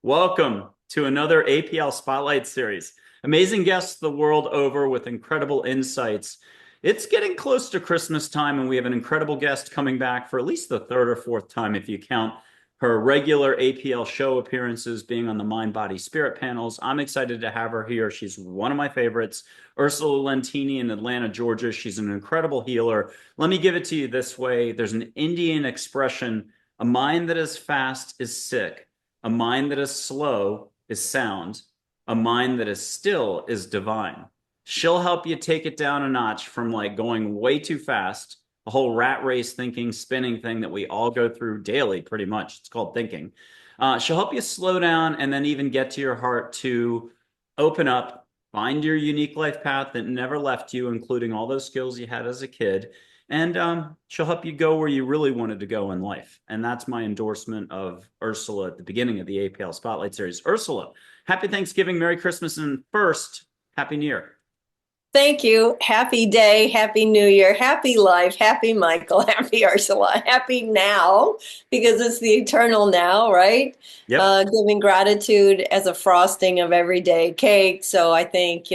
Welcome to another APL Spotlight Series. Amazing guests the world over with incredible insights. It's getting close to Christmas time, and we have an incredible guest coming back for at least the third or fourth time, if you count her regular APL show appearances being on the Mind, Body, Spirit panels. I'm excited to have her here. She's one of my favorites, Ursula Lentine in Atlanta, Georgia. She's an incredible healer. Let me give it to you this way. There's an Indian expression, a mind that is fast is sick. A mind that is slow is sound. A mind that is still is divine. She'll help you take it down a notch from like going way too fast, a whole rat race thinking, spinning thing that we all go through daily, pretty much. It's called thinking. She'll help you slow down and then even get to your heart to open up, find your unique life path that never left you, including all those skills you had as a kid. And she'll help you go where you really wanted to go in life. And that's my endorsement of Ursula at the beginning of the APL Spotlight Series. Ursula, happy Thanksgiving, Merry Christmas, and first, Happy New Year. Thank you. Happy day, happy new year, happy life, happy Michael, happy Ursula, happy now, because it's the eternal now, right? Yep. Giving gratitude as a frosting of everyday cake. So I think,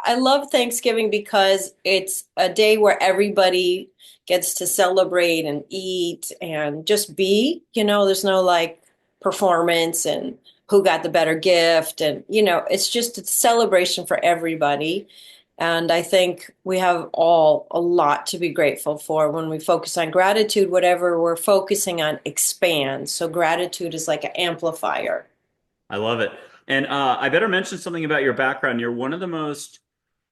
I love Thanksgiving because it's a day where everybody gets to celebrate and eat and just be, there's no like performance and who got the better gift. And, it's just a celebration for everybody. And I think we have all a lot to be grateful for when we focus on gratitude. Whatever we're focusing on expands. So gratitude is like an amplifier. I love it. And I better mention something about your background. You're one of the most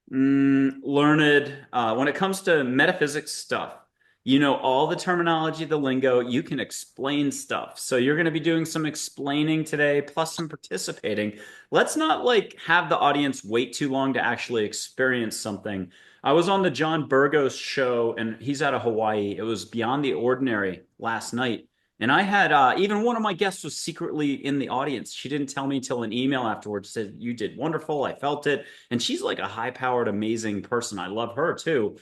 learned when it comes to metaphysics stuff. You know all the terminology, the lingo, you can explain stuff. So you're going to be doing some explaining today, plus some participating. Let's not like have the audience wait too long to actually experience something. I was on the John Burgos show, and he's out of Hawaii. It was Beyond the Ordinary last night. And I had even one of my guests was secretly in the audience. She didn't tell me till an email afterwards, said, "You did wonderful. I felt it." And she's like a high-powered, amazing person. I love her too.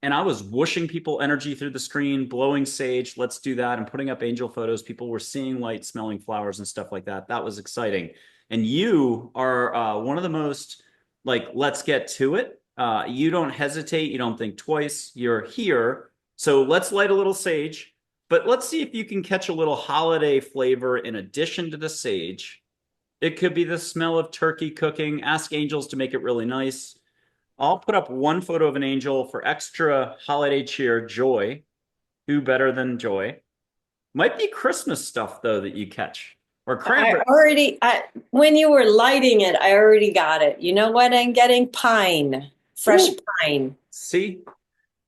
And I was whooshing people energy through the screen, blowing sage. Let's do that. And putting up angel photos. People were seeing light, smelling flowers and stuff like that. That was exciting. And you are one of the most like, let's get to it. You don't hesitate. You don't think twice. You're here. So let's light a little sage. But let's see if you can catch a little holiday flavor in addition to the sage. It could be the smell of turkey cooking. Ask angels to make it really nice. I'll put up one photo of an angel for extra holiday cheer, joy. Who better than joy? Might be Christmas stuff, though, that you catch. Or cranberry. When you were lighting it, I already got it. You know what I'm getting? Pine, fresh Ooh, pine. see?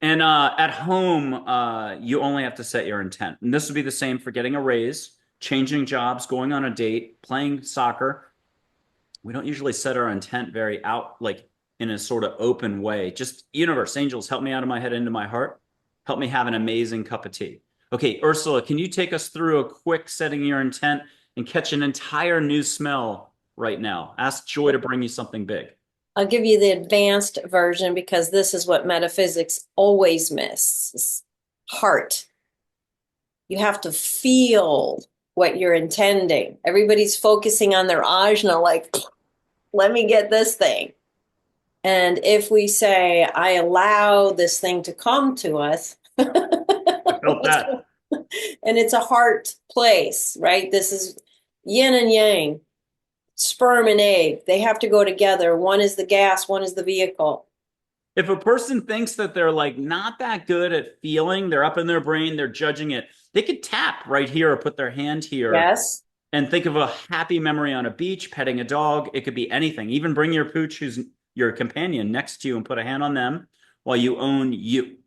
And at home, you only have to set your intent. And this would be the same for getting a raise, changing jobs, going on a date, playing soccer. We don't usually set our intent very out, like in a sort of open way. Just universe, angels, help me out of my head into my heart. Help me have an amazing cup of tea. Okay, Ursula, can you take us through a quick setting your intent and catch an entire new smell right now? Ask joy to bring you something big. I'll give you the advanced version because this is what metaphysics always misses. Heart. You have to feel what you're intending. Everybody's focusing on their ajna, like, let me get this thing. And if we say, I allow this thing to come to us, I felt that. and it's a heart place, right? This is yin and yang, sperm and egg. They have to go together. One is the gas, one is the vehicle. If a person thinks that they're like not that good at feeling, they're up in their brain, they're judging it, they could tap right here or put their hand here Yes. and think of a happy memory on a beach, petting a dog. It could be anything. Even bring your pooch, who's your companion, next to you and put a hand on them while you own you.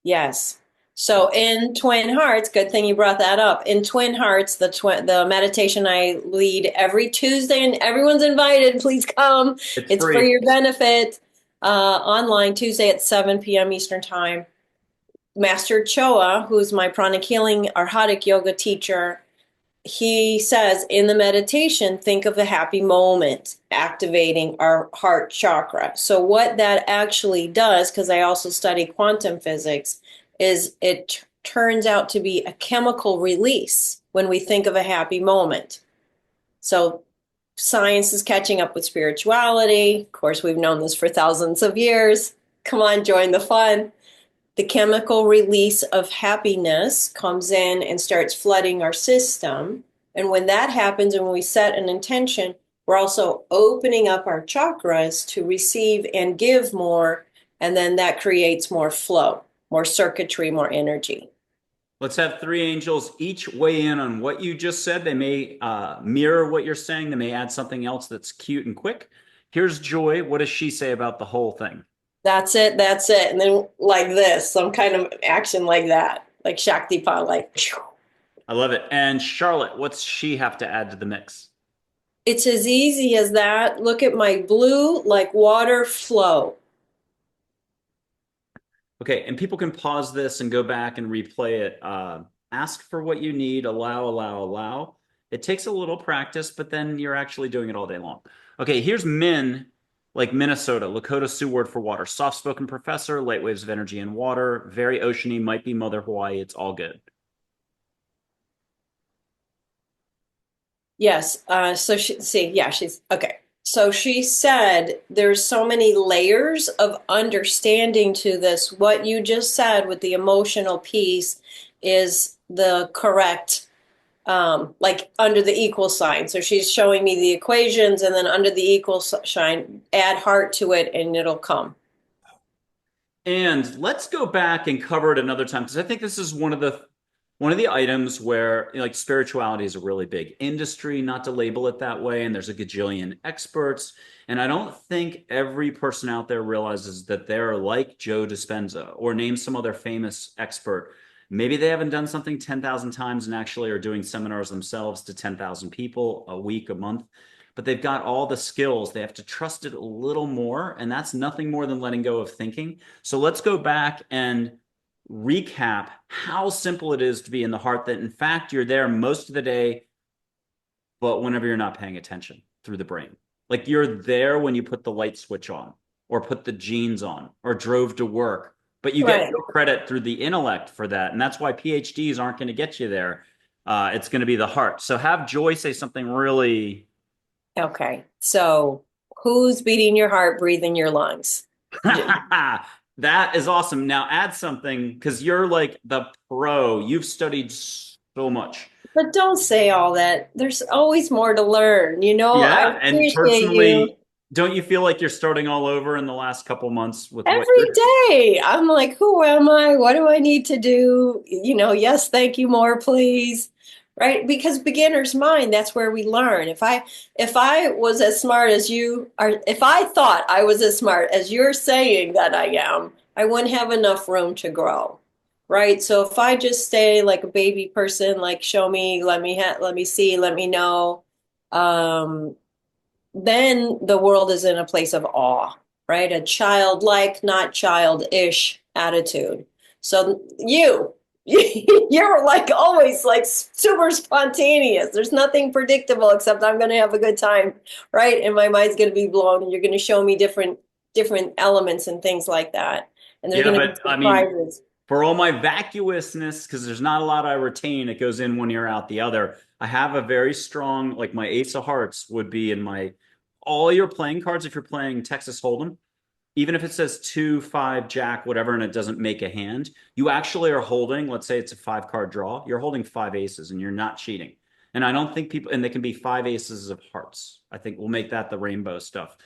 Yes. So in Twin Hearts, good thing you brought that up. In Twin Hearts, the meditation I lead every Tuesday, and everyone's invited. Please come. It's It's for free. your benefit. Online Tuesday at 7 p.m. Eastern Time. Master Choa, who's my pranic healing arhatic yoga teacher, he says in the meditation, think of a happy moment, activating our heart chakra. So what that actually does, because I also study quantum physics, is it turns out to be a chemical release when we think of a happy moment. So science is catching up with spirituality. Of course, we've known this for thousands of years. Come on, join the fun. The chemical release of happiness comes in and starts flooding our system. And when that happens and when we set an intention, we're also opening up our chakras to receive and give more. And then that creates more flow, more circuitry, more energy. Let's have three angels each weigh in on what you just said. They may mirror what you're saying. They may add something else that's cute and quick. Here's Joy. What does she say about the whole thing? That's it. That's it. And then like this, some kind of action like that, like Shaktipat, like phew. I love it. And Charlotte, what's she have to add to the mix? It's as easy as that. Look at my blue, like water flow. Okay, and people can pause this and go back and replay it. Ask for what you need, allow, allow, allow. It takes a little practice, but then you're actually doing it all day long. Okay, here's Min, like Minnesota, Lakota Sioux word for water. Soft-spoken professor, light waves of energy and water, very oceany, might be Mother Hawaii. It's all good. Yes. So she see, yeah, she's okay. So she said there's so many layers of understanding to this. What you just said with the emotional piece is the correct, like under the equal sign. So she's showing me the equations, and then under the equal sign, add heart to it, and it'll come. And let's go back and cover it another time because I think this is one of the items where like spirituality is a really big industry, not to label it that way, and there's a gajillion experts. And I don't think every person out there realizes that they're like Joe Dispenza or name some other famous expert. Maybe they haven't done something 10,000 times and actually are doing seminars themselves to 10,000 people a week, a month, but they've got all the skills. They have to trust it a little more, and that's nothing more than letting go of thinking. So let's go back and recap how simple it is to be in the heart, that in fact you're there most of the day, but whenever you're not paying attention through the brain. Like you're there when you put the light switch on or put the jeans on or drove to work, but you get Right. no credit through the intellect for that. And that's why PhDs aren't going to get you there. It's going to be the heart. So have Joy say something really Okay. So who's beating your heart, breathing your lungs? that is awesome. Now add something because you're like the pro. You've studied so much. But don't say all that. There's always more to learn. I Yeah, and appreciate you. personally, don't you feel like you're starting all over in the last couple months with what Every you're day, I'm like, who am I? What do I need to do? Yes, thank you, more, please. Right? Because beginner's mind, that's where we learn. If I was as smart as you are, if I thought I was as smart as you're saying that I am, I wouldn't have enough room to grow. Right? So if I just stay like a baby person, like show me, let me see, let me know, um, then the world is in a place of awe, right? A childlike, not childish attitude. So you're like always like super spontaneous. There's nothing predictable except I'm going to have a good time, right? And my mind's going to be blown, and you're going to show me different elements and things like that. And there's Yeah, going to be but I mean, surprises. for all my vacuousness, because there's not a lot I retain, it goes in one ear out the other. I have a very strong, like my ace of hearts would be in my all your playing cards if you're playing Texas Hold'em, even if it says 2, 5, Jack, whatever, and it doesn't make a hand, you actually are holding, let's say it's a 5 card draw, you're holding 5 aces and you're not cheating. And I don't think people, and they can be 5 aces of hearts. I think we'll make that the rainbow stuff.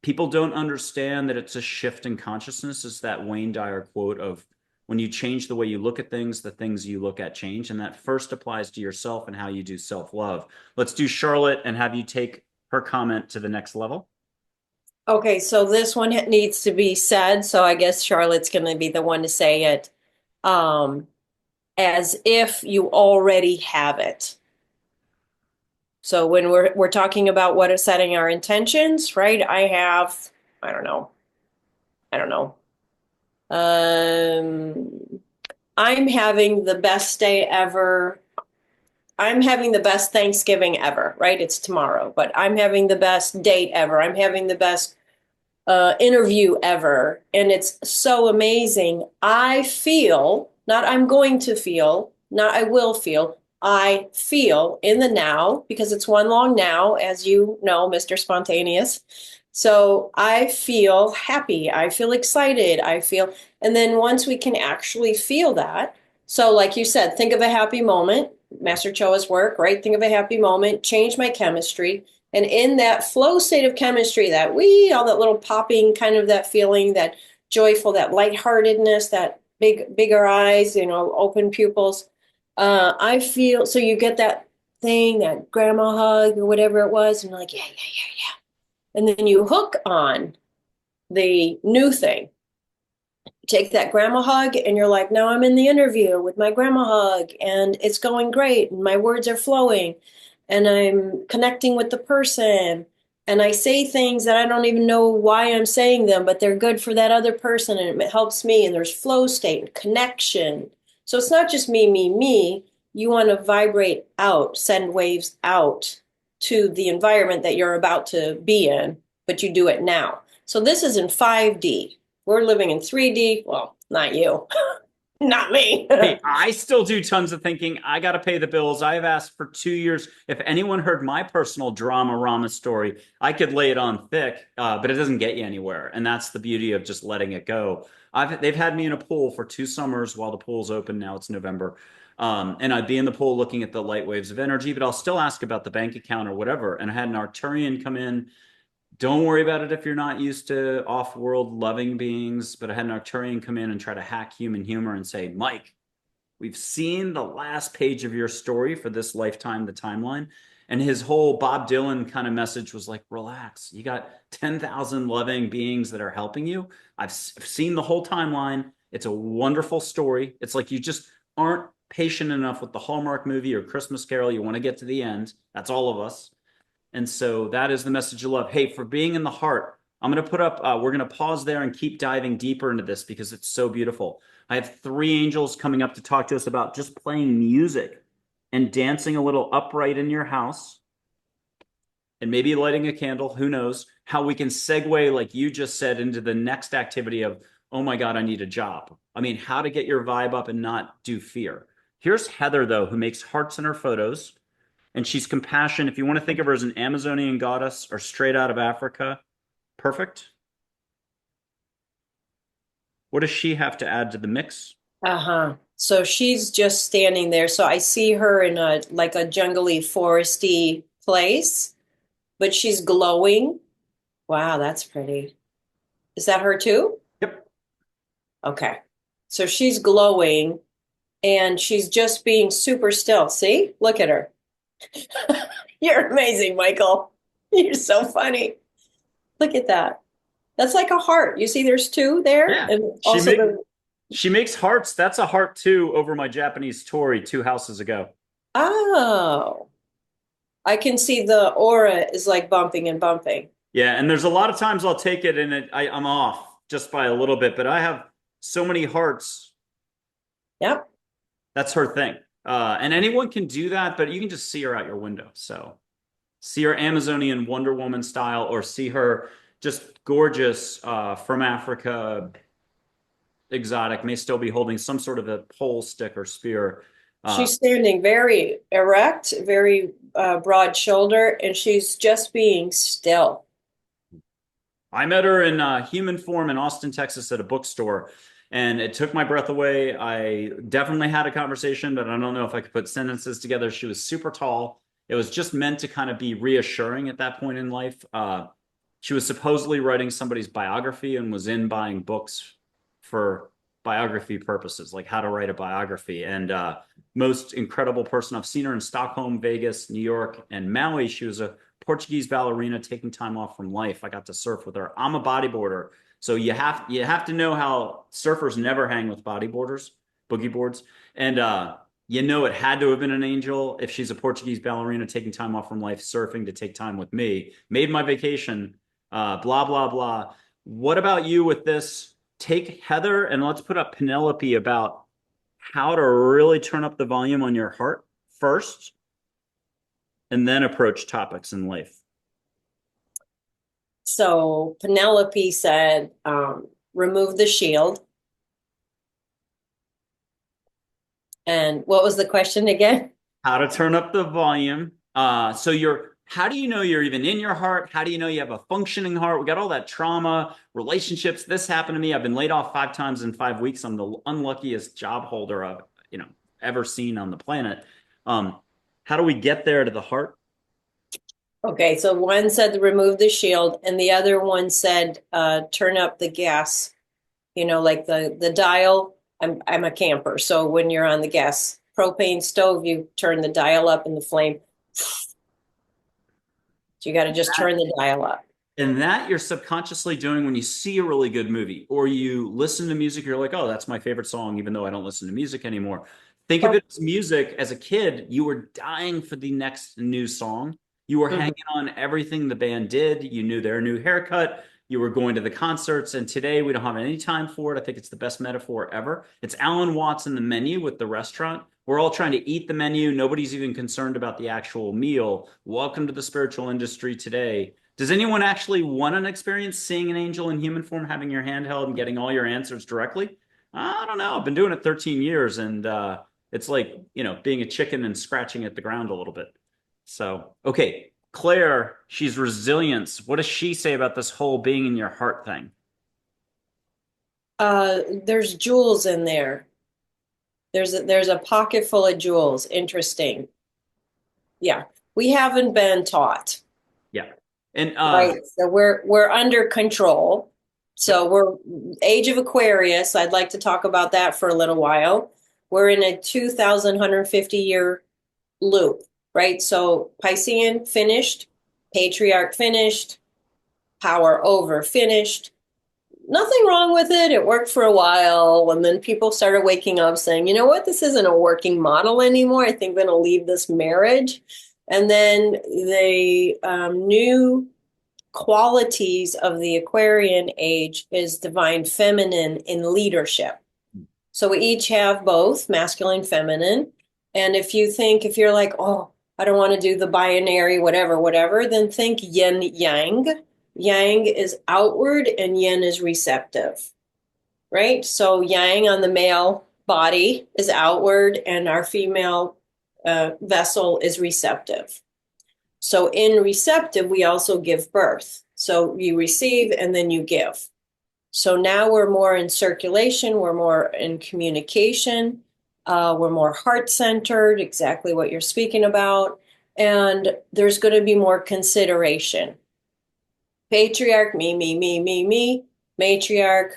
People don't understand that it's a shift in consciousness. It's that Wayne Dyer quote of when you change the way you look at things, the things you look at change. And that first applies to yourself and how you do self-love. Let's do Charlotte and have you take her comment to the next level. Okay, so this one needs to be said, so I guess Charlotte's going to be the one to say it. Um, as if you already have it. So when we're talking about what is setting our intentions, right? I don't know, I don't know. Um, I'm having the best day ever. I'm having the best Thanksgiving ever, right? It's tomorrow, but I'm having the best date ever. I'm having the best interview ever. And it's so amazing. I feel, not I'm going to feel, not I will feel, I feel in the now, because it's one long now, as you know, Mr. Spontaneous. So I feel happy. I feel excited. I feel, and then once we can actually feel that, so like you said, think of a happy moment, Master Choa's work, right? Think of a happy moment, change my chemistry. And in that flow state of chemistry, that all that little popping kind of that feeling, that joyful, that lightheartedness, that bigger eyes, open pupils. I feel so you get that thing, that grandma hug or whatever it was, and you're like, yeah, yeah, yeah, yeah. And then you hook on the new thing. Take that grandma hug, and you're like, now I'm in the interview with my grandma hug, and it's going great, and my words are flowing, and I'm connecting with the person. And I say things that I don't even know why I'm saying them, but they're good for that other person, and it helps me. And there's flow state and connection. So it's not just me, me, me. You want to vibrate out, send waves out to the environment that you're about to be in, but you do it now. So this is in 5D. We're living in 3D. Well, not you, not me. Hey, I still do tons of thinking. I got to pay the bills. I've asked for 2 years. If anyone heard my personal drama Rama story, I could lay it on thick, but it doesn't get you anywhere. And that's the beauty of just letting it go. They've had me in a pool for 2 summers while the pool's open. Now it's November. And I'd be in the pool looking at the light waves of energy, but I'll still ask about the bank account or whatever. And I had an Arcturian come in. Don't worry about it if you're not used to off-world loving beings, but I had an Arcturian come in and try to hack human humor and say, Mike, we've seen the last page of your story for this lifetime, the timeline. And his whole Bob Dylan kind of message was like, relax. You got 10,000 loving beings that are helping you. I've seen the whole timeline. It's a wonderful story. It's like you just aren't patient enough with the Hallmark movie or Christmas Carol. You want to get to the end. That's all of us. And so that is the message of love. Hey, for being in the heart, I'm going to put up, we're going to pause there and keep diving deeper into this because it's so beautiful. I have 3 angels coming up to talk to us about just playing music and dancing a little upright in your house and maybe lighting a candle. Who knows how we can segue, like you just said, into the next activity of, oh my God, I need a job. I mean, how to get your vibe up and not do fear. Here's Heather, though, who makes hearts in her photos. And she's compassion. If you want to think of her as an Amazonian goddess or straight out of Africa, perfect. What does she have to add to the mix? Uh-huh. So she's just standing there. So I see her in a like a jungly, foresty place, but she's glowing. Wow, that's pretty. Is that her too? Yep. Okay. So she's glowing and she's just being super still. See? Look at her. You're amazing, Michael. You're so funny. Look at that. That's like a heart. You see, there's two there, Yeah. and She also make the she makes hearts. That's a heart too over my Japanese torii 2 houses ago. oh, I can see the aura is like bumping and bumping. Yeah, and there's a lot of times I'll take it and I'm off just by a little bit, but I have so many hearts. Yep. That's her thing. And anyone can do that, but you can just see her out your window. So see her Amazonian Wonder Woman style, or see her just gorgeous from Africa, exotic, may still be holding some sort of a pole, stick, or spear. Uh, She's standing very erect, very broad shoulder, and she's just being still. I met her in human form in Austin, Texas at a bookstore, and it took my breath away. I definitely had a conversation, but I don't know if I could put sentences together. She was super tall. It was just meant to kind of be reassuring at that point in life. She was supposedly writing somebody's biography and was in buying books for biography purposes, like how to write a biography. And most incredible person. I've seen her in Stockholm, Vegas, New York, and Maui. She was a Portuguese ballerina taking time off from life. I got to surf with her. I'm a bodyboarder, so you have to know how surfers never hang with bodyboarders, boogie boards, and it had to have been an angel if she's a Portuguese ballerina taking time off from life, surfing to take time with me. Made my vacation. Blah blah blah. What about you with this? Take Heather and let's put up Penelope about how to really turn up the volume on your heart first and then approach topics in life. So Penelope said, remove the shield. And what was the question again? How to turn up the volume. So how do you know you're even in your heart? How do you know you have a functioning heart? We got all that trauma, relationships. This happened to me. I've been laid off 5 times in 5 weeks. I'm the unluckiest job holder I've, ever seen on the planet. Um, how do we get there to the heart? Okay, so one said remove the shield, and the other one said turn up the gas. Like the dial. I'm a camper, so when you're on the gas propane stove, you turn the dial up and the flame. So you got to just turn the dial up. And that you're subconsciously doing when you see a really good movie or you listen to music, you're like, oh, that's my favorite song, even though I don't listen to music anymore. Think of it as music. As a kid, you were dying for the next new song. You were Mhm. hanging on everything the band did. You knew their new haircut. You were going to the concerts. And today we don't have any time for it. I think it's the best metaphor ever. It's Alan Watts in the menu with the restaurant. We're all trying to eat the menu. Nobody's even concerned about the actual meal. Welcome to the spiritual industry today. Does anyone actually want an experience seeing an angel in human form, having your hand held and getting all your answers directly? I don't know. I've been doing it 13 years and it's like, being a chicken and scratching at the ground a little bit. So, okay, Claire, she's resilience. What does she say about this whole being in your heart thing? There's jewels in there. There's a pocket full of jewels. Interesting. Yeah, we haven't been taught, Yeah. And right? So we're under control. So yep. we're age of Aquarius. I'd like to talk about that for a little while. We're in a 2,150-year loop, right? So Piscean finished, Patriarch finished, power over finished. Nothing wrong with it. It worked for a while. And then people started waking up saying, you know what, this isn't a working model anymore. I think I'm going to leave this marriage. And then the new qualities of the Aquarian age is divine feminine in leadership. So we each have both masculine, feminine. And if you're like, oh, I don't want to do the binary, whatever, whatever, then think yin yang. Yang is outward and yin is receptive, right? So yang on the male body is outward and our female vessel is receptive. So in receptive, we also give birth. So you receive and then you give. So now we're more in circulation, we're more in communication, we're more heart centered, exactly what you're speaking about. And there's going to be more consideration. Patriarch, me. Matriarch,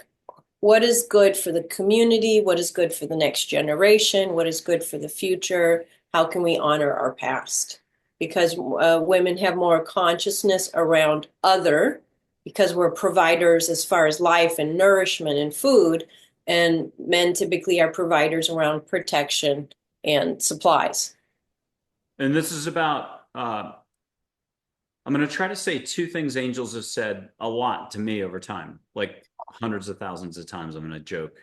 what is good for the community? What is good for the next generation? What is good for the future? How can we honor our past? Because women have more consciousness around other, because we're providers as far as life and nourishment and food, and men typically are providers around protection and supplies. And this is about I'm going to try to say two things angels have said a lot to me over time, like hundreds of thousands of times. I'm going to joke.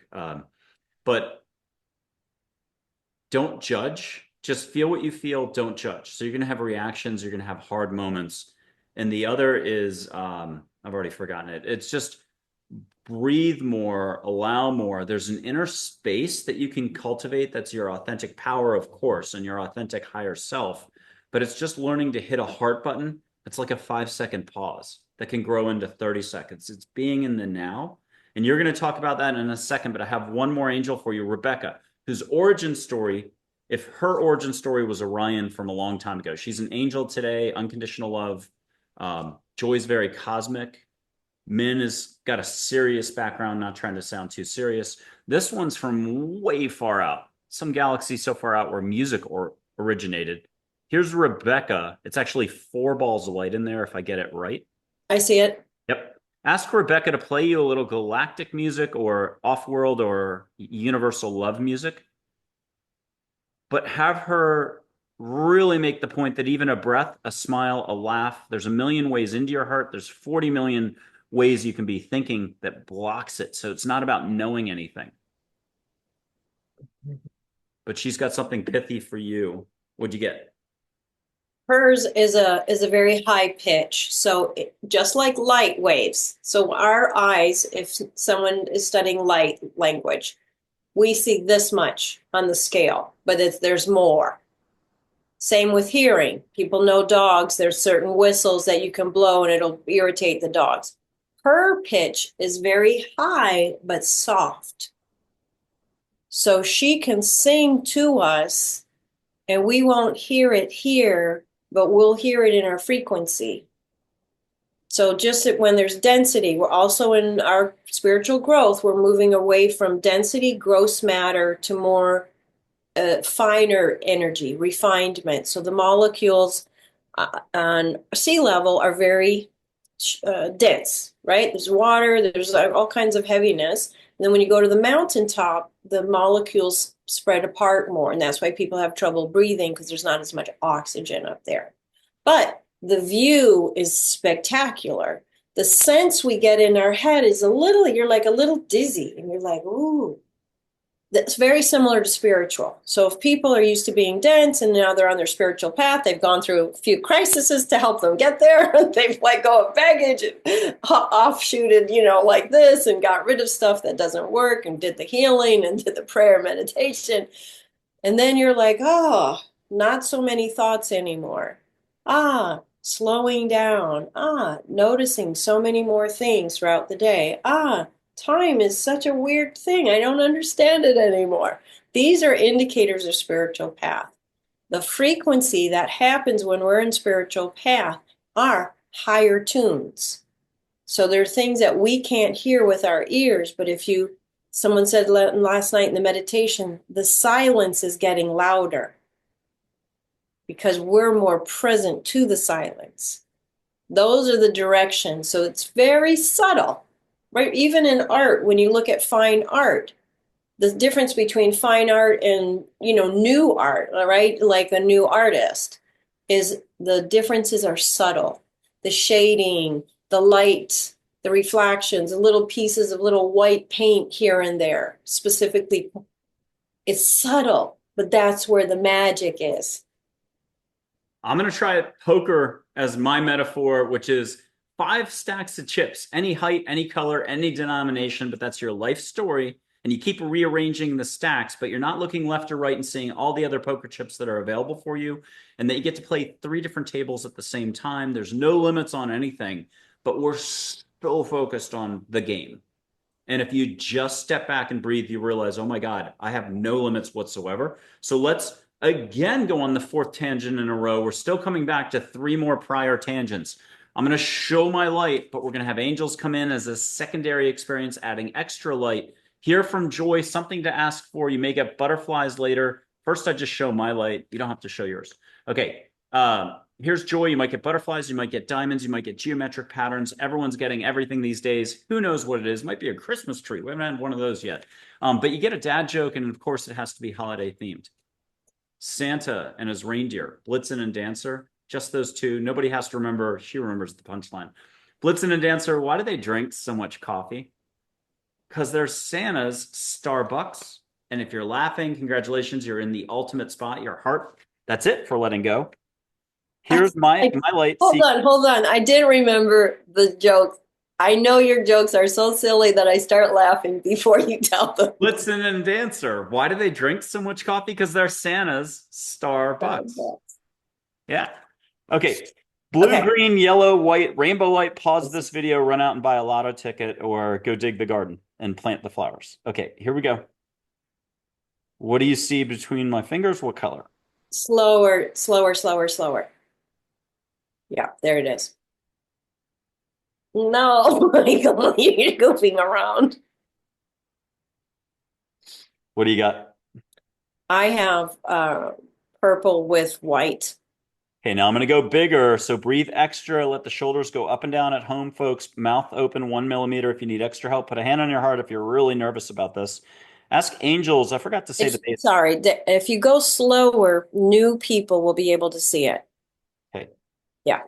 But don't judge. Just feel what you feel. Don't judge. So you're going to have reactions. You're going to have hard moments. And the other is, I've already forgotten it. It's just breathe more, allow more. There's an inner space that you can cultivate. That's your authentic power, of course, and your authentic higher self. But it's just learning to hit a heart button. It's like a 5 second pause that can grow into 30 seconds. It's being in the now. And you're going to talk about that in a second, but I have one more angel for you, Rebecca, whose origin story, if her origin story was Orion from a long time ago, she's an angel today, unconditional love. Joy's very cosmic. Min has got a serious background, not trying to sound too serious. This one's from way far out, some galaxy so far out where music originated. Here's Rebecca. It's actually four balls of light in there if I get it right. I see it. Yep. Ask Rebecca to play you a little galactic music or off-world or universal love music, but have her really make the point that even a breath, a smile, a laugh, there's a million ways into your heart. There's 40 million ways you can be thinking that blocks it. So it's not about knowing anything. But she's got something pithy for you. What'd you get? Hers is a very high pitch. So just like light waves. So our eyes, if someone is studying light language, we see this much on the scale, but there's more. Same with hearing. People know dogs. There's certain whistles that you can blow and it'll irritate the dogs. Her pitch is very high but soft. So she can sing to us and we won't hear it here, but we'll hear it in our frequency. So just when there's density, we're also in our spiritual growth, we're moving away from density, gross matter to more finer energy, refinement. So the molecules on sea level are very dense, right? There's water, there's all kinds of heaviness. And then when you go to the mountaintop, the molecules spread apart more. And that's why people have trouble breathing because there's not as much oxygen up there. But the view is spectacular. The sense we get in our head is you're like a little dizzy and you're like, ooh, that's very similar to spiritual. So if people are used to being dense and now they're on their spiritual path, they've gone through a few crises to help them get there. They've let go of baggage and offshooted, like this and got rid of stuff that doesn't work and did the healing and did the prayer meditation. And then you're like, oh, not so many thoughts anymore. Slowing down. Noticing so many more things throughout the day. Time is such a weird thing. I don't understand it anymore. These are indicators of spiritual path. The frequency that happens when we're in spiritual path are higher tunes. So there are things that we can't hear with our ears, but someone said last night in the meditation, the silence is getting louder because we're more present to the silence. Those are the directions. So it's very subtle. Right? Even in art, when you look at fine art, the difference between fine art and, new art, right? Like a new artist, is the differences are subtle. The shading, the light, the reflections, the little pieces of little white paint here and there, specifically. It's subtle, but that's where the magic is. I'm going to try poker as my metaphor, which is 5 stacks of chips, any height, any color, any denomination, but that's your life story. And you keep rearranging the stacks, but you're not looking left or right and seeing all the other poker chips that are available for you. And that you get to play 3 different tables at the same time. There's no limits on anything, but we're so focused on the game. And if you just step back and breathe, you realize, oh my God, I have no limits whatsoever. So let's again go on the 4th tangent in a row. We're still coming back to 3 more prior tangents. I'm going to show my light, but we're going to have angels come in as a secondary experience, adding extra light. Hear from Joy, something to ask for. You may get butterflies later. First, I just show my light. You don't have to show yours. Okay. Here's Joy. You might get butterflies. You might get diamonds. You might get geometric patterns. Everyone's getting everything these days. Who knows what it is? Might be a Christmas tree. We haven't had one of those yet. But you get a dad joke, and of course, it has to be holiday themed. Santa and his reindeer, Blitzen and Dancer. Just those two. Nobody has to remember. She remembers the punchline. Blitzen and Dancer, why do they drink so much coffee? Because they're Santa's Starbucks. And if you're laughing, congratulations, you're in the ultimate spot, your heart. That's it for letting go. Here's my light. Hold on. I didn't remember the joke. I know your jokes are so silly that I start laughing before you tell them. Blitzen and Dancer. Why do they drink so much coffee? Because they're Santa's Starbucks. Yeah. Okay. Blue, green, yellow, white, rainbow light. Pause this video, run out and buy a lotto ticket, or go dig the garden and plant the flowers. Okay, here we go. What do you see between my fingers? What color? Slower. Yeah, there it is. No, Michael, you're goofing around. What do you got? I have purple with white. Okay, now I'm going to go bigger. So breathe extra. Let the shoulders go up and down at home, folks. Mouth open 1 millimeter if you need extra help. Put a hand on your heart if you're really nervous about this. Ask angels. I forgot to say the basics. Sorry, if you go slower, new people will be able to see it. Okay. Yeah.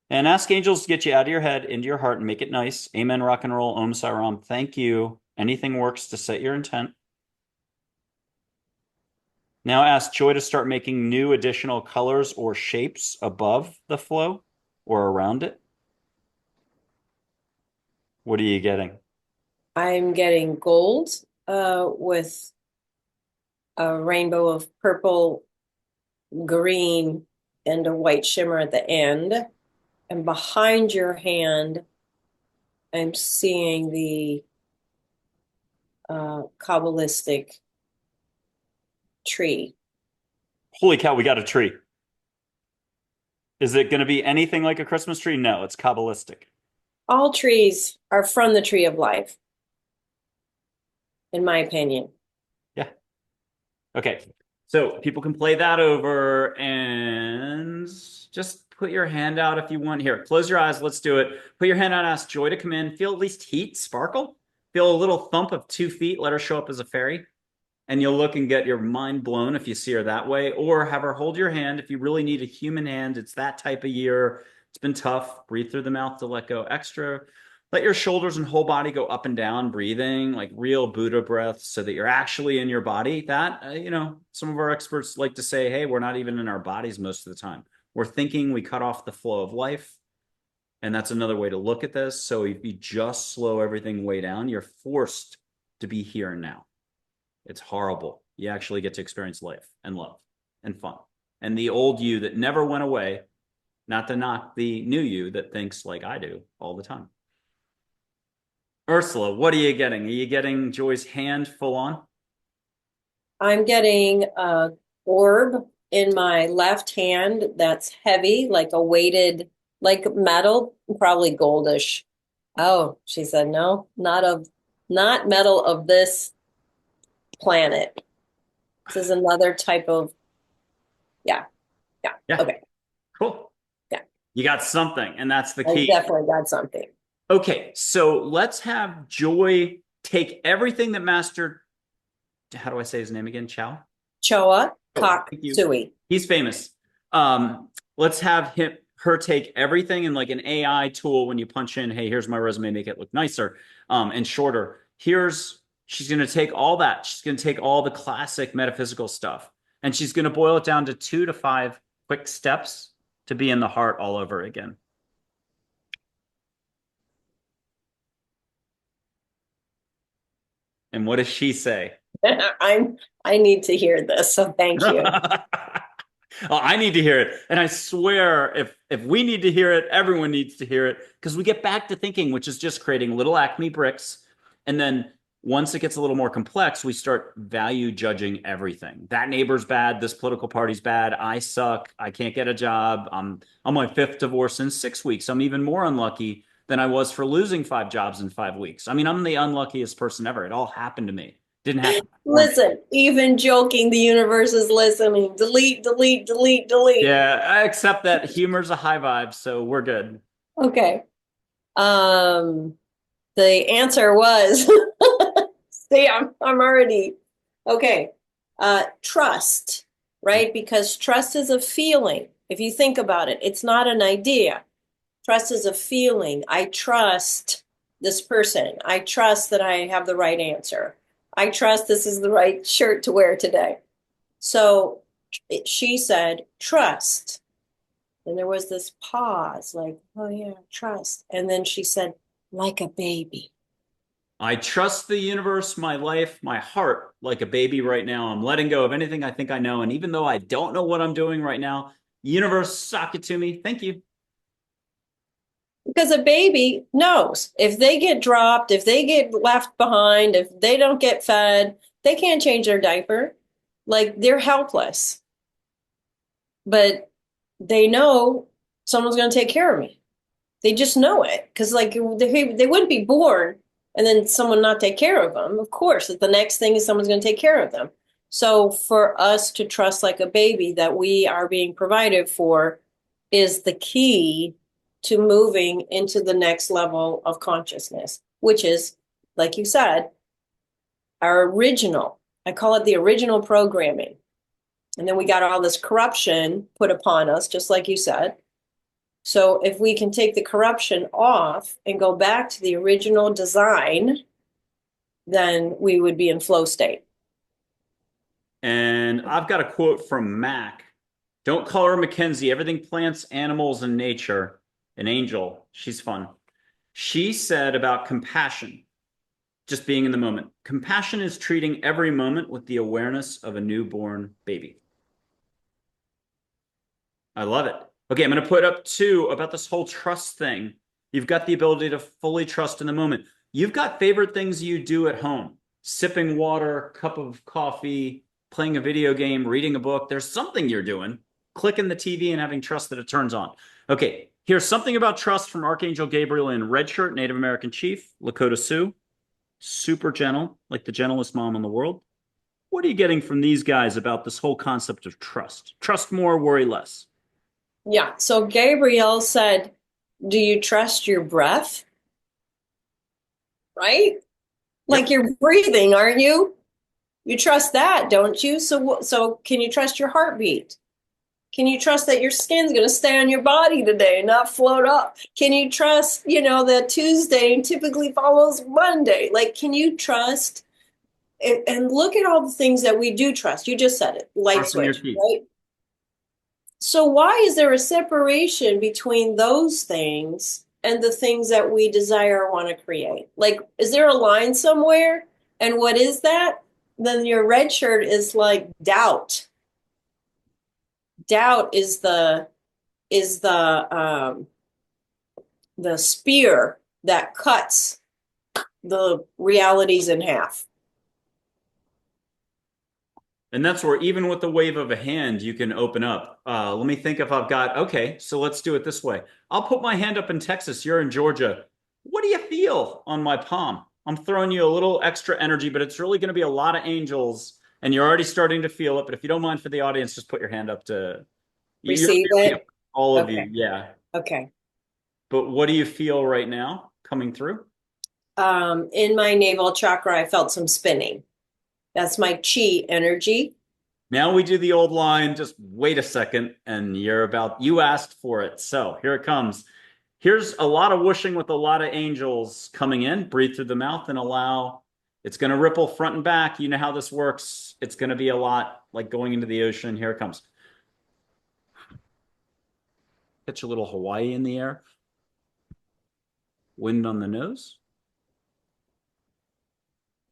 And ask angels to get you out of your head, into your heart, and make it nice. Amen, rock and roll, Om Sairam. Thank you. Anything works to set your intent. Now ask Joy to start making new additional colors or shapes above the flow or around it. What are you getting? I'm getting gold with a rainbow of purple green and a white shimmer at the end. And behind your hand, I'm seeing the Kabbalistic tree. Holy cow, we got a tree. Is it going to be anything like a Christmas tree? No, it's Kabbalistic. All trees are from the tree of life, in my opinion. Yeah. Okay. So people can play that over and just put your hand out if you want. Here, close your eyes. Let's do it. Put your hand out, ask Joy to come in. Feel at least heat, sparkle. Feel a little thump of 2 feet. Let her show up as a fairy. And you'll look and get your mind blown if you see her that way, or have her hold your hand if you really need a human hand. It's that type of year. It's been tough. Breathe through the mouth to let go extra. Let your shoulders and whole body go up and down, breathing like real Buddha breaths so that you're actually in your body. That, some of our experts like to say, hey, we're not even in our bodies most of the time. We're thinking, we cut off the flow of life. And that's another way to look at this. So if you just slow everything way down, you're forced to be here and now. It's horrible. You actually get to experience life and love and fun. And the old you that never went away, not to knock the new you that thinks like I do all the time. Ursula, what are you getting? Are you getting Joy's hand full on? I'm getting a orb in my left hand that's heavy, like a weighted, like metal, probably goldish. Oh, she said no, not metal of this planet. This is another type of, yeah, yeah. Yeah, Okay. cool. Yeah. You got something, and that's the I key. definitely got something. Okay, so let's have Joy take everything that Master, how do I say his name again? Chow? Choa Oh, Kok thank you. Sui. He's famous. Let's have her take everything in like an AI tool when you punch in, hey, here's my resume, make it look nicer, and shorter. She's going to take all that. She's going to take all the classic metaphysical stuff, and she's going to boil it down to 2 to 5 quick steps to be in the heart all over again. And what does she say? I need to hear this, so thank you. Oh, I need to hear it. And I swear, if we need to hear it, everyone needs to hear it because we get back to thinking, which is just creating little Acme bricks. And then once it gets a little more complex, we start value judging everything. That neighbor's bad. This political party's bad. I suck. I can't get a job. I'm on my 5th divorce in 6 weeks. I'm even more unlucky than I was for losing 5 jobs in 5 weeks. I mean, I'm the unluckiest person ever. It all happened to me. Didn't happen for me. Listen, even joking, the universe is listening. Delete, delete, delete, delete. Yeah, I accept that humor's a high vibe, so we're good. Okay. Um, the answer was, see, I'm already okay. Trust, right? Because trust is a feeling. If you think about it, it's not an idea. Trust is a feeling. I trust this person. I trust that I have the right answer. I trust this is the right shirt to wear today. So she said, trust. And there was this pause, like, oh yeah, trust. And then she said, like a baby. I trust the universe, my life, my heart like a baby right now. I'm letting go of anything I think I know. And even though I don't know what I'm doing right now, universe, sock it to me. Thank you. Because a baby knows if they get dropped, if they get left behind, if they don't get fed, they can't change their diaper. Like they're helpless. But they know someone's going to take care of me. They just know it because like they wouldn't be born and then someone not take care of them. Of course, the next thing is someone's going to take care of them. So for us to trust like a baby that we are being provided for is the key to moving into the next level of consciousness, which is, like you said, our original. I call it the original programming. And then we got all this corruption put upon us, just like you said. So if we can take the corruption off and go back to the original design, then we would be in flow state. And I've got a quote from Mac. Don't call her Mackenzie. Everything plants, animals, and nature. An angel. She's fun. She said about compassion, just being in the moment. Compassion is treating every moment with the awareness of a newborn baby. I love it. Okay, I'm going to put up two about this whole trust thing. You've got the ability to fully trust in the moment. You've got favorite things you do at home: sipping water, cup of coffee, playing a video game, reading a book. There's something you're doing, clicking the TV and having trust that it turns on. Okay, here's something about trust from Archangel Gabriel in red shirt, Native American chief, Lakota Sioux. Super gentle, like the gentlest mom in the world. What are you getting from these guys about this whole concept of trust? Trust more, worry less. Yeah. So Gabriel said, do you trust your breath? Right? Like Yep. you're breathing, aren't you? You trust that, don't you? So can you trust your heartbeat? Can you trust that your skin's going to stay on your body today and not float up? Can you trust, that Tuesday typically follows Monday? Like, can you trust? And look at all the things that we do trust. You just said it, light Crossing your switch, teeth. right? So why is there a separation between those things and the things that we desire or want to create? Like, is there a line somewhere? And what is that? Then your red shirt is like doubt. Doubt is the spear that cuts the realities in half. And that's where even with the wave of a hand, you can open up. Let me think if I've got, okay, so let's do it this way. I'll put my hand up in Texas. You're in Georgia. What do you feel on my palm? I'm throwing you a little extra energy, but it's really going to be a lot of angels, and you're already starting to feel it. But if you don't mind for the audience, just put your hand up to, you're Receive feeling it. it. All of you. Okay. Yeah. Okay. But what do you feel right now coming through? In my navel chakra, I felt some spinning. That's my chi energy. Now we do the old line, just wait a second, and you asked for it. So here it comes. Here's a lot of whooshing with a lot of angels coming in. Breathe through the mouth and allow. It's going to ripple front and back. You know how this works. It's going to be a lot like going into the ocean. Here it comes. Pitch a little Hawaii in the air. Wind on the nose.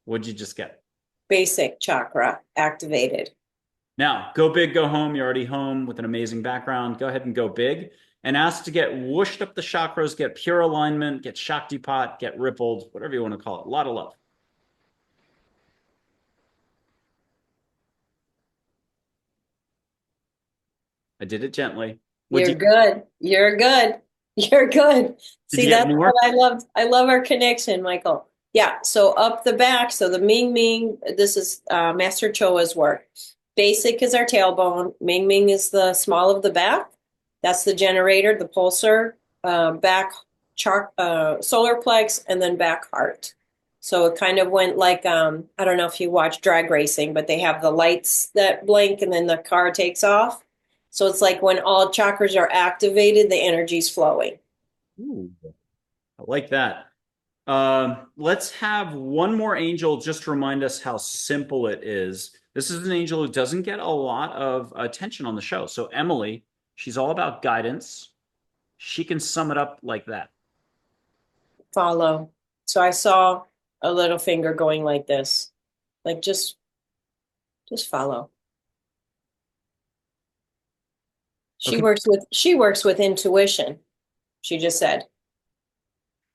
What'd you just get? Basic chakra activated. Now, go big, go home. You're already home with an amazing background. Go ahead and go big and ask to get whooshed up the chakras, get pure alignment, get Shaktipat, get rippled, whatever you want to call it. A lot of love. I did it gently. Would You're you good. You're good. You're good. did you See, get that's what more? I love. I love our connection, Michael. Yeah. So up the back. So the Ming Ming, this is Master Choa's work. Basic is our tailbone. Ming Ming is the small of the back. That's the generator, the pulsar, back solar plex, and then back heart. So it kind of went like I don't know if you watch drag racing, but they have the lights that blink and then the car takes off. So it's like when all chakras are activated, the energy's flowing. Ooh, I like that. Let's have one more angel just to remind us how simple it is. This is an angel who doesn't get a lot of attention on the show. So Emily, she's all about guidance. She can sum it up like that. Follow. So I saw a little finger going like this. Like just follow. Okay. She works with intuition. She just said.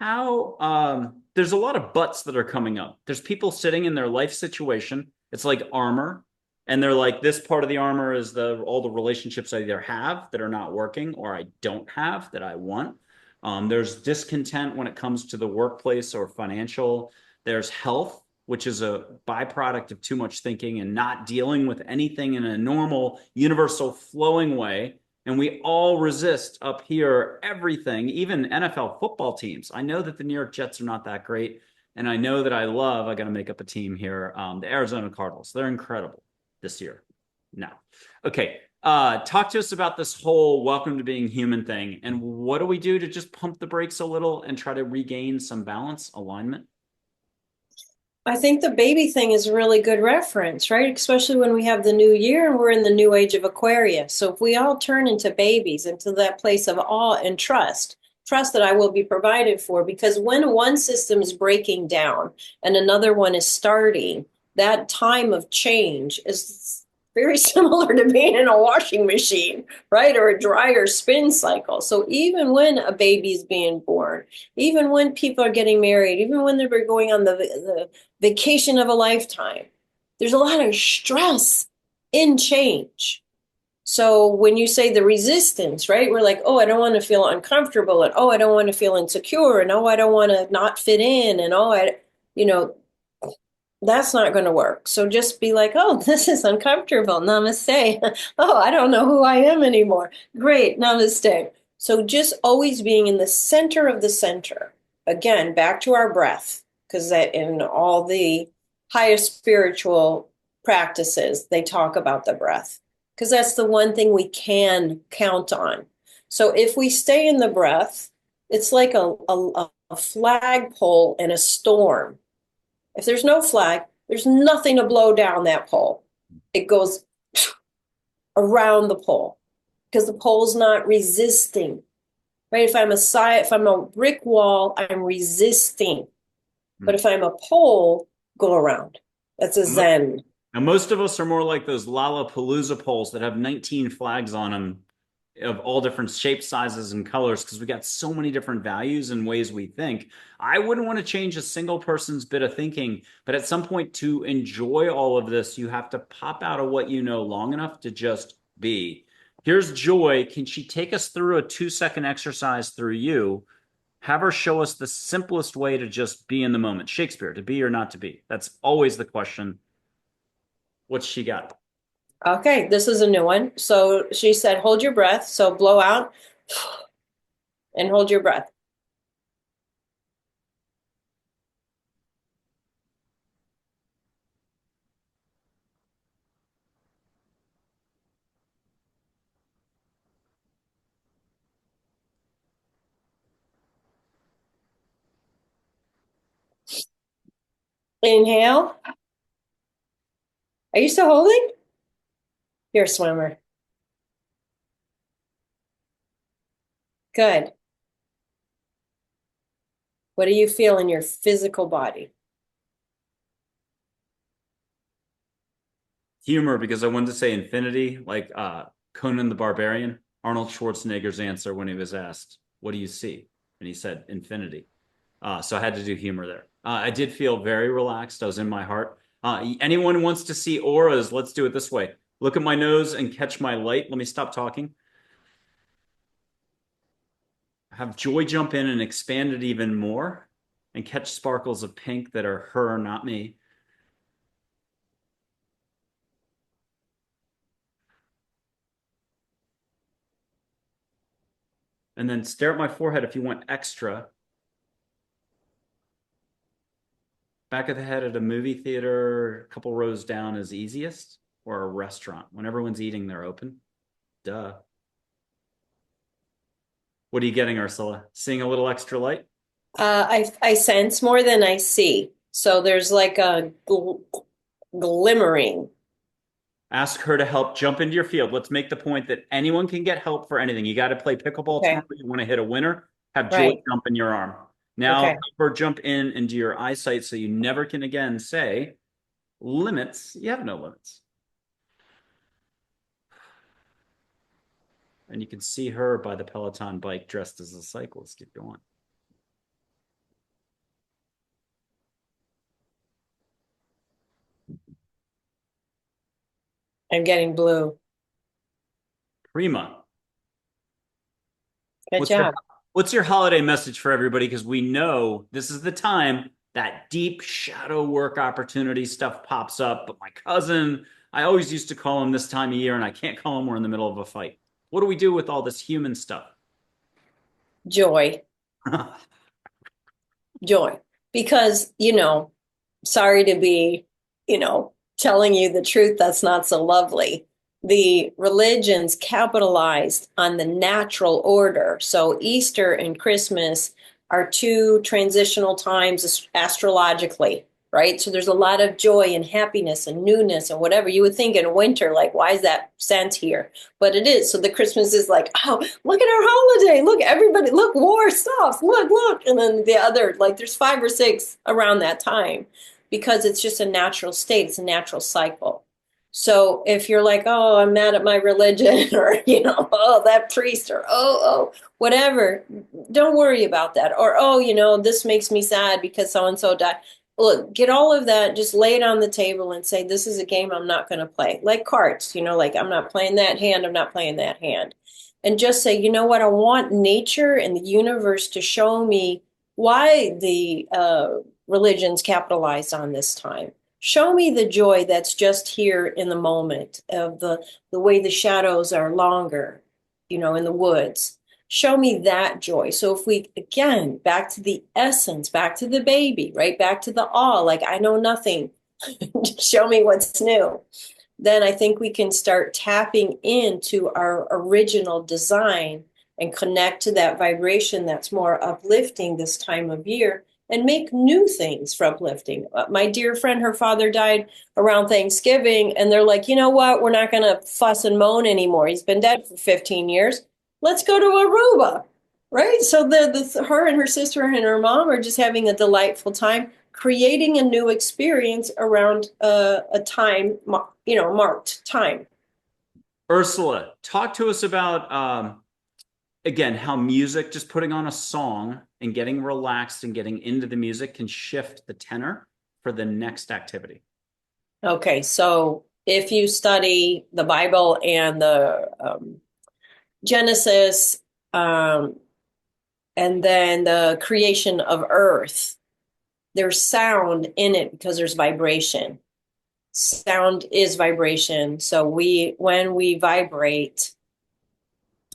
How there's a lot of buts that are coming up. There's people sitting in their life situation. It's like armor. And they're like, this part of the armor is the all the relationships I either have that are not working or I don't have that I want. There's discontent when it comes to the workplace or financial. There's health, which is a byproduct of too much thinking and not dealing with anything in a normal, universal, flowing way. And we all resist up here everything, even NFL football teams. I know that the New York Jets are not that great. And I know that I got to make up a team here, the Arizona Cardinals. They're incredible this year. No. Okay. Talk to us about this whole welcome to being human thing. And what do we do to just pump the brakes a little and try to regain some balance, alignment? I think the baby thing is a really good reference, right? Especially when we have the new year and we're in the new age of Aquarius. So if we all turn into babies, into that place of awe and trust that I will be provided for, because when one system is breaking down and another one is starting, that time of change is very similar to being in a washing machine, right? Or a dryer spin cycle. So even when a baby's being born, even when people are getting married, even when they're going on the vacation of a lifetime, there's a lot of stress in change. So when you say the resistance, right? We're like, oh, I don't want to feel uncomfortable, and oh, I don't want to feel insecure, and oh, I don't want to not fit in, and oh, you know, that's not going to work. So just be like, oh, this is uncomfortable. Namaste. Oh, I don't know who I am anymore. Great. Namaste. So just always being in the center of the center. Again, back to our breath, because that in all the highest spiritual practices, they talk about the breath, because that's the one thing we can count on. So if we stay in the breath, it's like a flagpole in a storm. If there's no flag, there's nothing to blow down that pole. It goes around the pole because the pole's not resisting. Right? If I'm a brick wall, I'm resisting. But if I'm a pole, go around. That's a Zen. Now, most of us are more like those Lollapalooza poles that have 19 flags on them of all different shapes, sizes, and colors because we got so many different values and ways we think. I wouldn't want to change a single person's bit of thinking, but at some point to enjoy all of this, you have to pop out of what you know long enough to just be. Here's Joy. Can she take us through a 2-second exercise through you? Have her show us the simplest way to just be in the moment. Shakespeare, to be or not to be. That's always the question. What's she got? Okay, this is a new one. So she said, hold your breath. So blow out and hold your breath. Inhale. Are you still holding? You're a swimmer. Good. What do you feel in your physical body? Humor, because I wanted to say infinity, like Conan the Barbarian, Arnold Schwarzenegger's answer when he was asked, "What do you see?" And he said, "Infinity." So I had to do humor there. I did feel very relaxed. I was in my heart. Anyone wants to see auras? Let's do it this way. Look at my nose and catch my light. Let me stop talking. Have Joy jump in and expand it even more and catch sparkles of pink that are her, not me. And then stare at my forehead if you want extra. Back of the head at a movie theater, a couple rows down is easiest, or a restaurant. When everyone's eating, they're open. Duh. What are you getting, Ursula? Seeing a little extra light? I sense more than I see. So there's like a glimmering. Ask her to help jump into your field. Let's make the point that anyone can get help for anything. You got to play pickleball Okay. tomorrow. You want to hit a winner? Have Joy Right. jump in your arm. Now, Okay. have her jump into your eyesight so you never can again say limits. You have no limits. And you can see her by the Peloton bike dressed as a cyclist if you want. I'm getting blue. Prima. Good job. What's your holiday message for everybody? Because we know this is the time that deep shadow work opportunity stuff pops up. But my cousin, I always used to call him this time of year, and I can't call him. We're in the middle of a fight. What do we do with all this human stuff? Joy. Joy. Because, sorry to be, telling you the truth that's not so lovely. The religions capitalized on the natural order. So Easter and Christmas are two transitional times astrologically, right? So there's a lot of joy and happiness and newness and whatever. You would think in winter, like, why is that sent here? But it is. So the Christmas is like, oh, look at our holiday. Look, everybody, look, war stuff. Look. And then the other, like, there's 5 or 6 around that time because it's just a natural state. It's a natural cycle. So if you're like, oh, I'm mad at my religion, or, oh, that priest, or, whatever, don't worry about that. Or, oh, this makes me sad because so and so died. Look, get all of that, just lay it on the table and say, this is a game I'm not going to play. Like cards, like I'm not playing that hand, I'm not playing that hand. And just say, you know what, I want nature and the universe to show me why the religions capitalized on this time. Show me the joy that's just here in the moment of the way the shadows are longer, in the woods. Show me that joy. So if we, again, back to the essence, back to the baby, right? Back to the awe, like I know nothing. Show me what's new. Then I think we can start tapping into our original design and connect to that vibration that's more uplifting this time of year and make new things for uplifting. My dear friend, her father died around Thanksgiving, and they're like, you know what? We're not going to fuss and moan anymore. He's been dead for 15 years. Let's go to Aruba, right? So her and her sister and her mom are just having a delightful time creating a new experience around a time, marked time. Ursula, talk to us about again how music, just putting on a song and getting relaxed and getting into the music can shift the tenor for the next activity. Okay, so if you study the Bible and the Genesis, and then the creation of Earth, there's sound in it because there's vibration. Sound is vibration. So when we vibrate,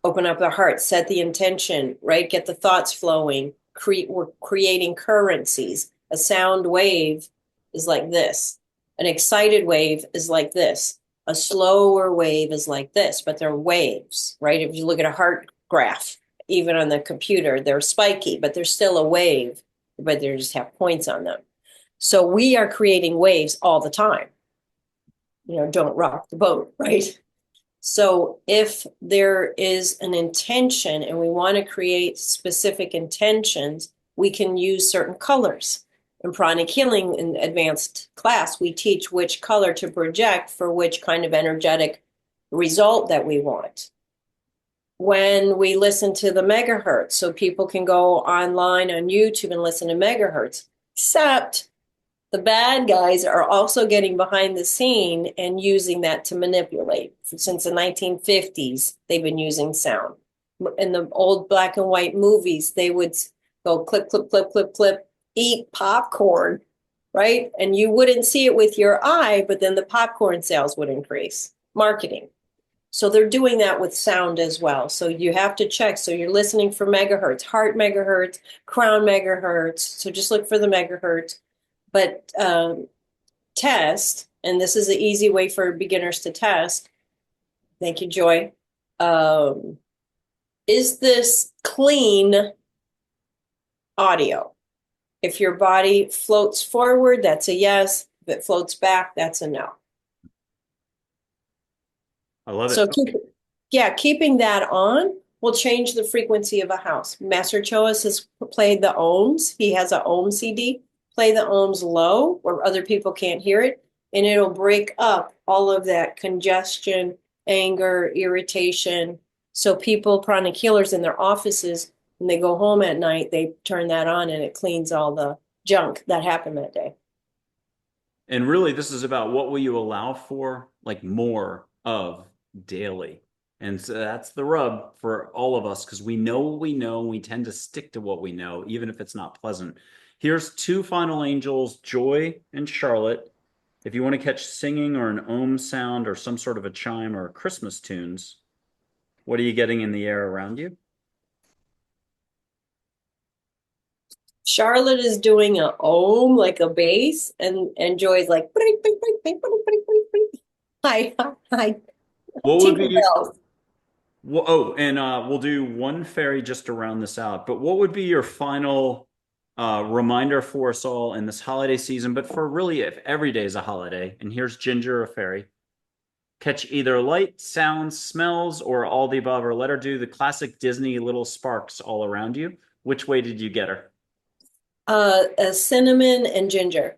open up the heart, set the intention, right? Get the thoughts flowing. We're creating currencies. A sound wave is like this. An excited wave is like this. A slower wave is like this, but they're waves, right? If you look at a heart graph, even on the computer, they're spiky, but they're still a wave, but they just have points on them. So we are creating waves all the time. Don't rock the boat, right? So if there is an intention and we want to create specific intentions, we can use certain colors. In pranic healing in advanced class, we teach which color to project for which kind of energetic result that we want. When we listen to the megahertz, so people can go online on YouTube and listen to megahertz, except the bad guys are also getting behind the scene and using that to manipulate. Since the 1950s, they've been using sound. In the old black and white movies, they would go clip, clip, clip, clip, clip, eat popcorn, right? And you wouldn't see it with your eye, but then the popcorn sales would increase. Marketing. So they're doing that with sound as well. So you have to check. So you're listening for megahertz, heart megahertz, crown megahertz. So just look for the megahertz. But test, and this is an easy way for beginners to test. Thank you, Joy. Is this clean audio? If your body floats forward, that's a yes. If it floats back, that's a no. I love it. So keeping that on will change the frequency of a house. Master Choa has played the ohms. He has an ohm CD. Play the ohms low where other people can't hear it, and it'll break up all of that congestion, anger, irritation. So people, pranic healers in their offices, when they go home at night, they turn that on and it cleans all the junk that happened that day. And really, this is about what will you allow for, like more of daily. And so that's the rub for all of us because we know what we know and we tend to stick to what we know, even if it's not pleasant. Here's two final angels, Joy and Charlotte. If you want to catch singing or an ohm sound or some sort of a chime or Christmas tunes, what are you getting in the air around you? Charlotte is doing a ohm, like a bass, and Joy's like, bring, bring, bring, bring, bring, bring, bring, bring. Hi, hi, What would tinker be bells. well, oh, and we'll do one fairy just to round this out. But what would be your final reminder for us all in this holiday season? But for really, if every day is a holiday, and here's Ginger, a fairy, catch either light, sounds, smells, or all the above, or let her do the classic Disney little sparks all around you. Which way did you get her? Cinnamon and ginger.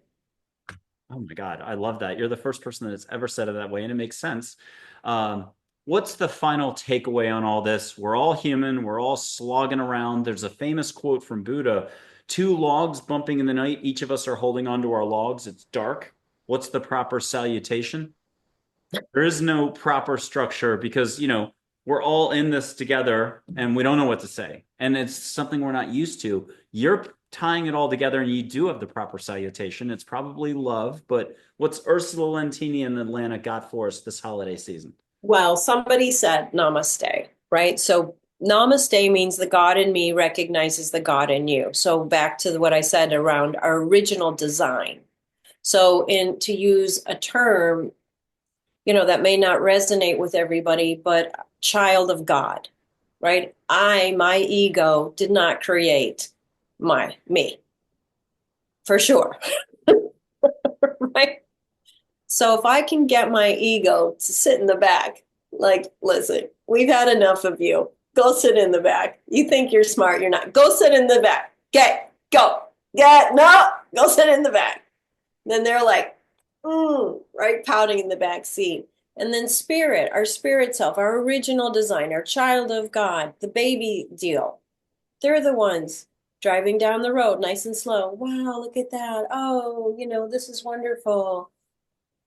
Oh my God, I love that. You're the first person that's ever said it that way, and it makes sense. Um, what's the final takeaway on all this? We're all human, we're all slogging around. There's a famous quote from Buddha: two logs bumping in the night, each of us are holding onto our logs. It's dark. What's the proper salutation? There is no proper structure because, we're all in this together and we don't know what to say. And it's something we're not used to. You're tying it all together and you do have the proper salutation. It's probably love, but what's Ursula Lentine in Atlanta got for us this holiday season? Well, somebody said namaste, right? So namaste means the God in me recognizes the God in you. So back to what I said around our original design. So in to use a term, that may not resonate with everybody, but child of God, right? My ego did not create me, for sure, right? So if I can get my ego to sit in the back, like, listen, we've had enough of you. Go sit in the back. You think you're smart, you're not. Go sit in the back. Go. No, go sit in the back. Then they're like, right, pouting in the back seat. And then spirit, our spirit self, our original design, our child of God, the baby deal. They're the ones driving down the road nice and slow. Wow, look at that. Oh, this is wonderful.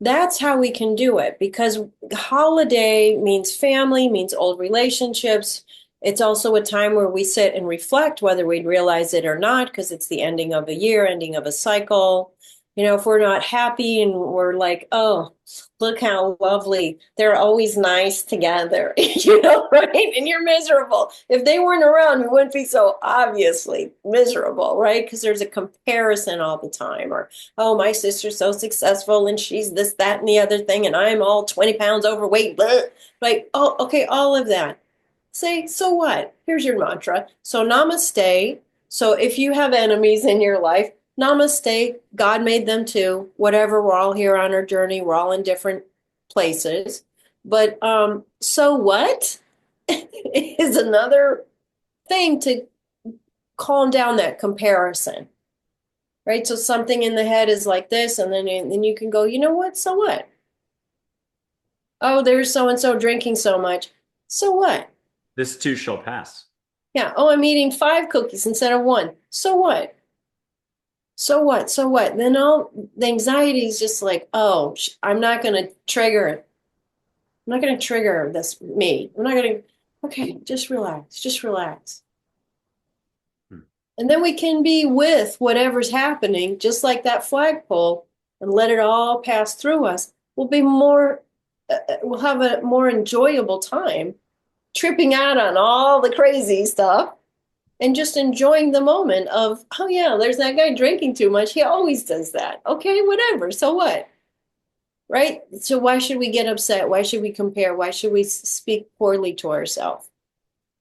That's how we can do it, because holiday means family, means old relationships. It's also a time where we sit and reflect, whether we realize it or not, because it's the ending of a year, ending of a cycle. If we're not happy and we're like, oh, look how lovely. They're always nice together, right? And you're miserable. If they weren't around, you wouldn't be so obviously miserable, right? Because there's a comparison all the time. Or, oh, my sister's so successful and she's this, that, and the other thing, and I'm all 20 pounds overweight. Blah. Like, oh, okay, all of that. Say, so what? Here's your mantra. So, namaste. So, if you have enemies in your life, namaste. God made them too. Whatever, we're all here on our journey. We're all in different places. But so what is another thing to calm down that comparison, right? So something in the head is like this, and then you can go, you know what? So what? Oh, there's so and so drinking so much. So what? This too shall pass. Yeah. Oh, I'm eating 5 cookies instead of one. So what? So what? So what? Then all the anxiety is just like, oh, I'm not going to trigger it. I'm not going to trigger this me. I'm not going to. Okay, just relax. Just relax. Hmm. And then we can be with whatever's happening, just like that flagpole, and let it all pass through us. We'll have a more enjoyable time tripping out on all the crazy stuff and just enjoying the moment of, oh yeah, there's that guy drinking too much. He always does that. Okay, whatever. So what? Right? So why should we get upset? Why should we compare? Why should we speak poorly to ourselves?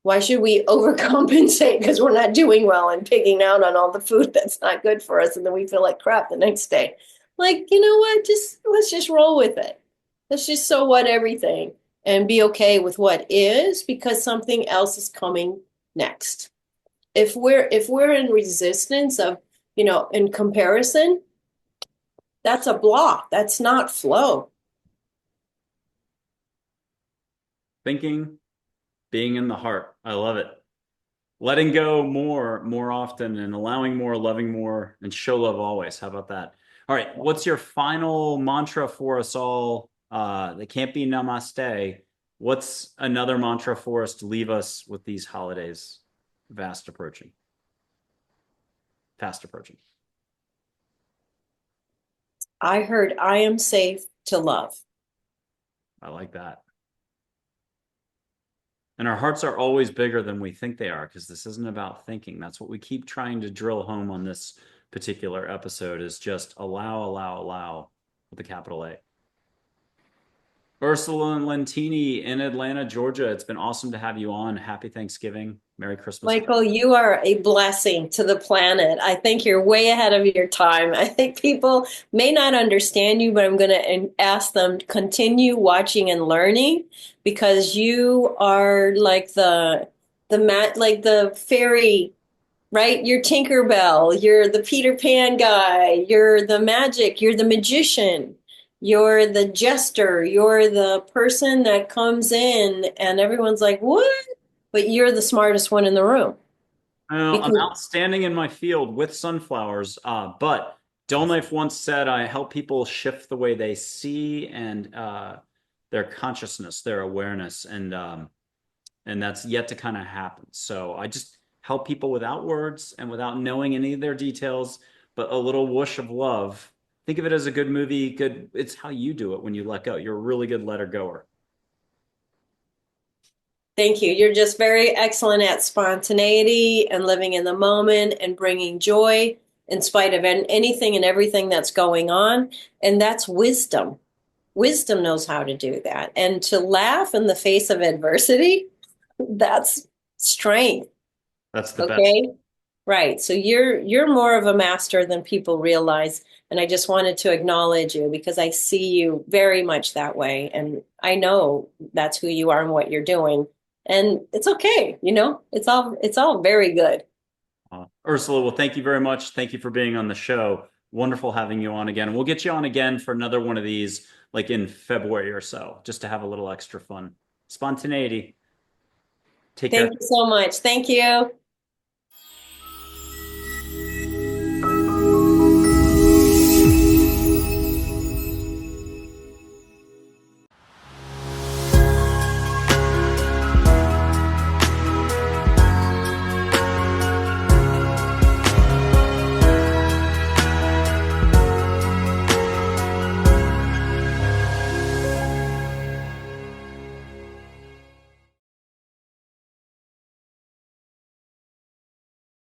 Why should we overcompensate because we're not doing well and pigging out on all the food that's not good for us, and then we feel like crap the next day? Like, you know what? Let's just roll with it. Let's just so what everything and be okay with what is, because something else is coming next. If we're in resistance of, in comparison, that's a block. That's not flow. Thinking, being in the heart. I love it. Letting go more often, and allowing more, loving more, and show love always. How about that? All right. What's your final mantra for us all? They can't be namaste. What's another mantra for us to leave us with these holidays fast approaching? Fast approaching. I heard I am safe to love. I like that. And our hearts are always bigger than we think they are, because this isn't about thinking. That's what we keep trying to drill home on this particular episode, is just allow with a capital A. Ursula Lentini in Atlanta, Georgia. It's been awesome to have you on. Happy Thanksgiving. Merry Christmas. Michael, you are a blessing to the planet. I think you're way ahead of your time. I think people may not understand you, but I'm going to ask them to continue watching and learning, because you are like the fairy right? You're Tinkerbell, you're the Peter Pan guy, you're the magic, you're the magician, you're the jester, you're the person that comes in and everyone's like, what? But you're the smartest one in the room I'm because outstanding in my field with sunflowers, but Del Knife once said I help people shift the way they see and their consciousness, their awareness, and that's yet to kind of happen. So I just help people without words and without knowing any of their details, but a little whoosh of love. Think of it as a good movie. Good. It's how you do it when you let go. You're a really good letter goer. thank you. You're just very excellent at spontaneity and living in the moment and bringing joy in spite of anything and everything that's going on. And that's wisdom. Wisdom knows how to do that. And to laugh in the face of adversity, that's strength. That's the best. Okay? Right. So you're more of a master than people realize. And I just wanted to acknowledge you because I see you very much that way. And I know that's who you are and what you're doing. And it's okay, it's all very good. Ursula, well, thank you very much. Thank you for being on the show. Wonderful having you on again. We'll get you on again for another one of these, like in February or so, just to have a little extra fun. Spontaneity. Take care. Thank you so much. Thank you.